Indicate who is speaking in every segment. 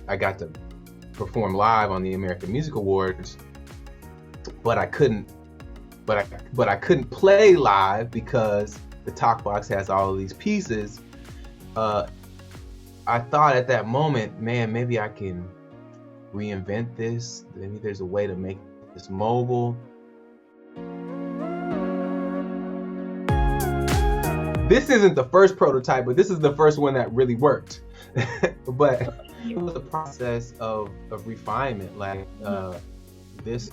Speaker 1: I got to perform live on the American Music Awards, but I couldn't play live because the TALKBOX has all of these pieces. I thought at that moment, man, maybe I can reinvent this. Maybe there's a way to make this mobile. This isn't the first prototype, but this is the first one that really worked. But it was a process of refinement. Like this,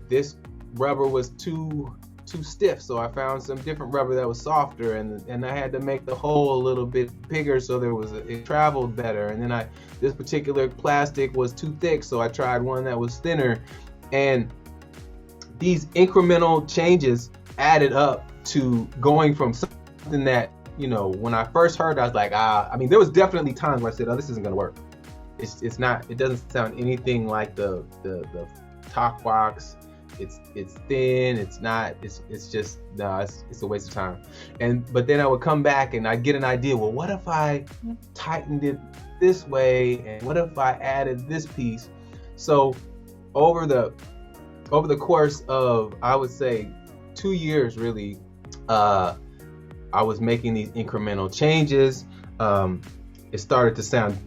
Speaker 1: this rubber was too stiff, so I found some different rubber that was softer, and I had to make the hole a little bit bigger so it traveled better. And then this particular plastic was too thick, so I tried one that was thinner. And these incremental changes added up to going from something that, when I first heard it, I was like, there was definitely times where I said, oh, this isn't gonna work. It doesn't sound anything like the TALKBOX. It's thin. It's just it's a waste of time. But then I would come back and I'd get an idea. Well, what if I tightened it this way, and what if I added this piece? So over the course of, I would say, 2 years, really, I was making these incremental changes. It started to sound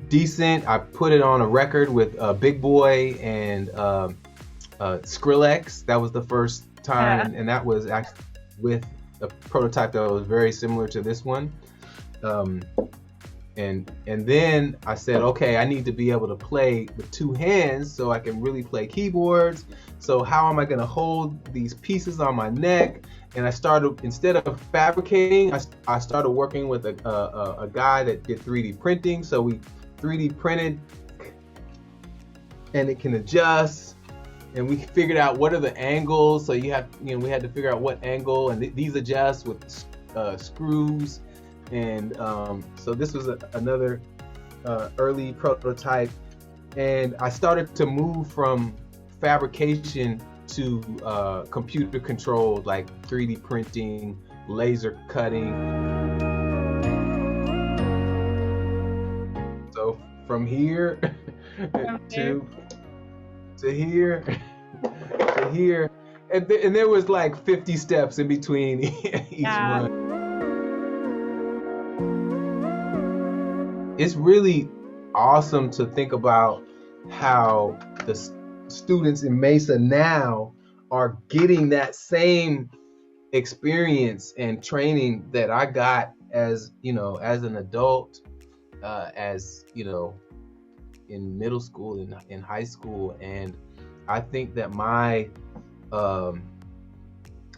Speaker 1: decent. I put it on a record with Big Boy and Skrillex. That was the first time, and that was actually with a prototype that was very similar to this one. And then I said, okay, I need to be able to play with two hands so I can really play keyboards. So how am I going to hold these pieces on my neck? And I started, instead of fabricating, I started working with a guy that did 3D printing. So we 3D printed, and it can adjust. And we figured out what are the angles. So we had to figure out what angle, and these adjust with screws. And so this was another early prototype. And I started to move from fabrication to computer controlled, like 3D printing, laser cutting. So from here to here to here, and there was like 50 steps in between each one. It's really awesome to think about how the students in MESA now are getting that same experience and training that I got as an adult, in middle school and in high school. And I think that my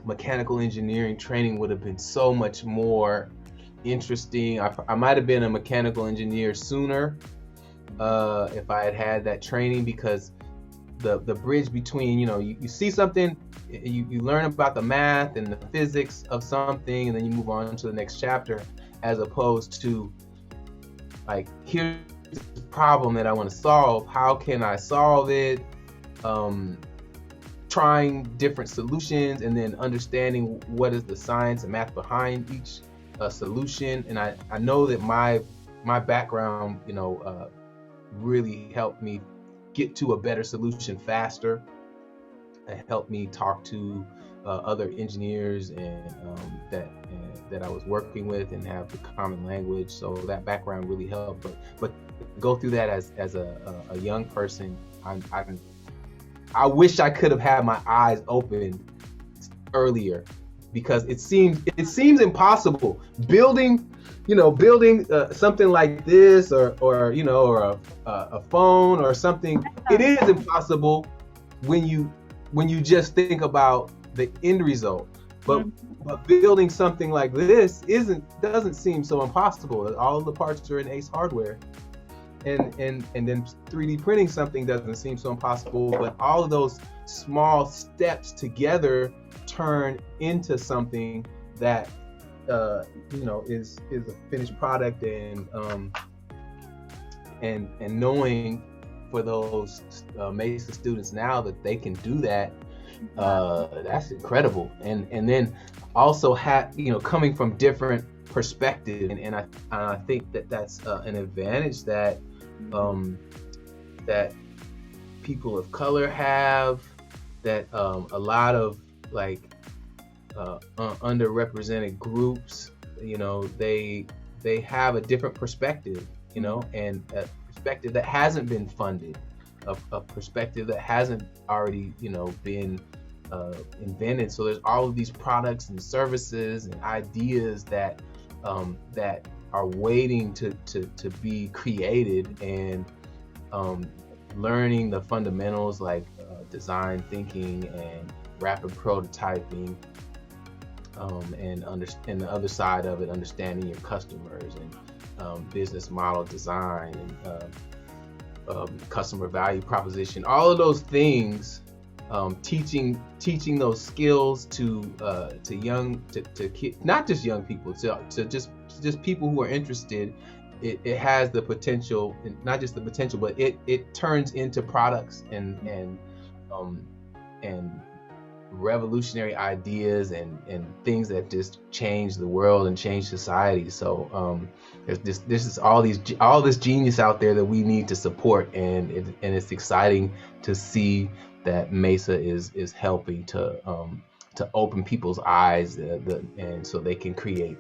Speaker 1: mechanical engineering training would have been so much more interesting. I might have been a mechanical engineer sooner if I had that training, because the bridge between, you see something, you learn about the math and the physics of something, and then you move on to the next chapter, as opposed to like, here's the problem that I want to solve. How can I solve it? Trying different solutions, and then understanding what is the science and math behind each solution. And I know that my background, really helped me get to a better solution faster. It helped me talk to other engineers and that I was working with, and have the common language. So that background really helped. But go through that as a young person, I wish I could have had my eyes opened earlier, because it seems impossible building something like this, or a phone or something. It is impossible when you just think about the end result. But building something like this doesn't seem so impossible. All of the parts are in Ace Hardware. And then 3D printing something doesn't seem so impossible, but all of those small steps together turn into something that is a finished product. And knowing for those MESA students now that they can do that, that's incredible. And then also coming from different perspective, and I think that that's an advantage that that people of color have, that a lot of like underrepresented groups, you know, they have a different perspective, you know, and a perspective that hasn't been funded, a perspective that hasn't already, you know, been invented. So there's all of these products and services and ideas that that are waiting to be created, and learning the fundamentals like design thinking and rapid prototyping, and the other side of it, understanding your customers, and business model design, and customer value proposition, all of those things. Teaching those skills to kids, not just young people, to just people who are interested. It has the potential, not just the potential, but it turns into products and revolutionary ideas and things that just change the world and change society. So there's all this genius out there that we need to support, and it's exciting to see that MESA is helping to open people's eyes, and so they can create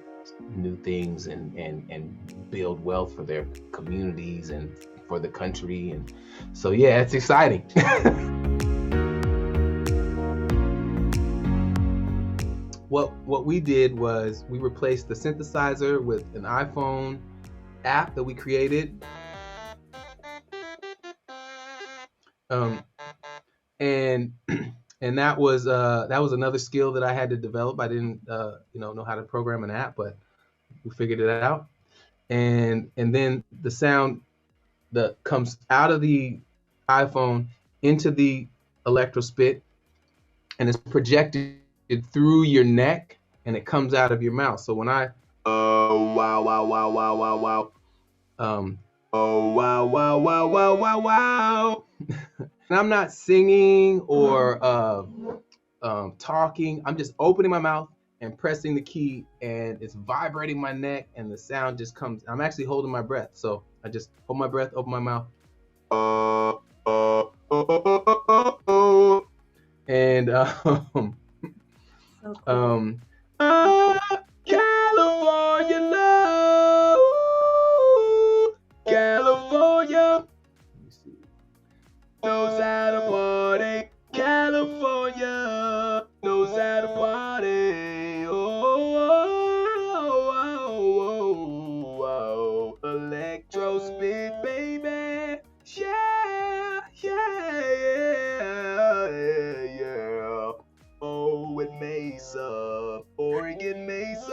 Speaker 1: new things and build wealth for their communities and for the country. And so yeah, it's exciting. What we did was we replaced the synthesizer with an iPhone app that we created. And that was another skill that I had to develop. I didn't know how to program an app, but we figured it out. And then the sound that comes out of the iPhone into the electrospit, and it's projected through your neck, and it comes out of your mouth. So when I oh wow wow wow wow wow wow oh wow wow wow wow wow wow and I'm not singing or talking. I'm just opening my mouth and pressing the key, and it's vibrating my neck, and the sound just comes. I'm actually holding my breath, so I just hold my breath, open my mouth, and California love, California. Let me see. Knows how to party, California knows how to party. Oh, electro spit, baby. Yeah. Oh, and MESA, Oregon MESA.